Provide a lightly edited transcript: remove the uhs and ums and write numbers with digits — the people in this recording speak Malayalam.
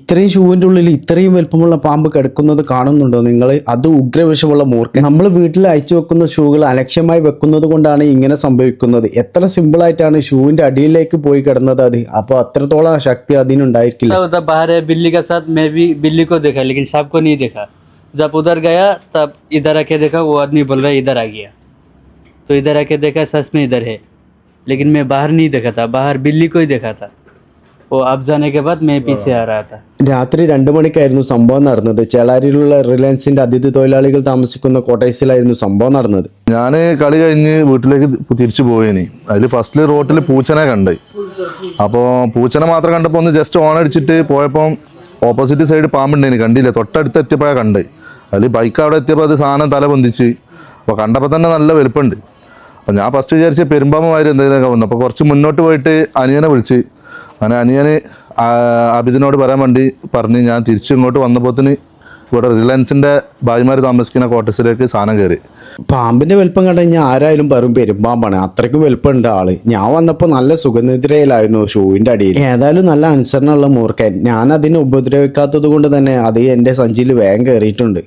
ഇത്രയും ഷൂവിൻ്റെ ഉള്ളിൽ ഇത്രയും വലുപ്പമുള്ള പാമ്പ് കിടക്കുന്നത് കാണുന്നുണ്ടോ നിങ്ങൾ? അത് ഉഗ്രവിഷമുള്ള മൂർഖൻ. നമ്മൾ വീട്ടിൽ അയച്ചു വെക്കുന്ന ഷൂകൾ അലക്ഷ്യമായി വെക്കുന്നത് കൊണ്ടാണ് ഇങ്ങനെ സംഭവിക്കുന്നത്. എത്ര സിമ്പിളായിട്ടാണ് ഷൂവിൻ്റെ അടിയിലേക്ക് പോയി കിടന്നത് അത്. അപ്പോൾ അത്രത്തോളം ശക്തി അതിനുണ്ടായിരിക്കില്ല. बाहर है बिल्ली के साथ, मैं भी बिल्ली को देखा लेकिन सांप को नहीं देखा. जब उधर गया तब इधर आके देखा, वो आदमी बोल रहा है इधर आ गया, तो इधर आके देखा सच में इधर है, लेकिन मैं बाहर नहीं देखा था, बाहर बिल्ली को ही देखा था. वो अब जाने के बाद मैं पीछे आ रहा था. രാത്രി 2 മണിക്കായിരുന്നു സംഭവം നടന്നത്. ചേളാരിയിലുള്ള റിലയൻസിന്റെ അതിഥി തൊഴിലാളികൾ താമസിക്കുന്ന കോട്ടേഴ്സിലായിരുന്നു സംഭവം നടന്നത്. ഞാൻ കളി കഴിഞ്ഞ് വീട്ടിലേക്ക് തിരിച്ചു പോയേനി. അതിൽ ഫസ്റ്റിൽ റോട്ടിൽ പൂച്ചനെ കണ്ട്. അപ്പോൾ പൂച്ചനെ മാത്രം കണ്ടപ്പോൾ ഒന്ന് ജസ്റ്റ് ഓൺ അടിച്ചിട്ട് പോയപ്പോൾ ഓപ്പോസിറ്റ് സൈഡ് പാമ്പുണ്ടേനി, കണ്ടില്ല. തൊട്ടടുത്ത് എത്തിയപ്പോഴാണ് കണ്ട്. അതിൽ ബൈക്ക് അവിടെ എത്തിയപ്പോൾ അത് സാധനം തല പൊന്തിച്ച്. അപ്പോൾ കണ്ടപ്പോൾ തന്നെ നല്ല വലുപ്പമുണ്ട്. അപ്പോൾ ഞാൻ ഫസ്റ്റ് വിചാരിച്ച പെരുമ്പാമ്പുമാര് എന്തെങ്കിലുമൊക്കെ വന്നു. അപ്പോൾ കുറച്ച് മുന്നോട്ട് പോയിട്ട് അനിയനെ വിളിച്ച്, അങ്ങനെ അനിയന് അബിദിനോട് പറയാൻ വേണ്ടി പറഞ്ഞ് ഞാൻ തിരിച്ചു ഇങ്ങോട്ട് വന്നപ്പോത്തിന് ഇവിടെ റിലയൻസിൻ്റെ ഭായിമാർ താമസിക്കുന്ന ക്വാർട്ടേഴ്സിലേക്ക് സാധനം കയറി. പാമ്പിന്റെ വലുപ്പം കണ്ടു കഴിഞ്ഞാൽ ആരായാലും പറയും പെരുമ്പാമ്പാണ്. അത്രയ്ക്കും വലുപ്പമുണ്ട് ആള്. ഞാൻ വന്നപ്പോൾ നല്ല സുഖനിദ്രയിലായിരുന്നു ഷൂവിന്റെ അടിയിൽ. ഏതായാലും നല്ല അനുസരണമുള്ള മൂർഖൻ. ഞാൻ അതിനെ ഉപദ്രവിക്കാത്തത് കൊണ്ട് തന്നെ അത് എൻ്റെ സഞ്ചിയിൽ വേഗം കയറിയിട്ടുണ്ട്.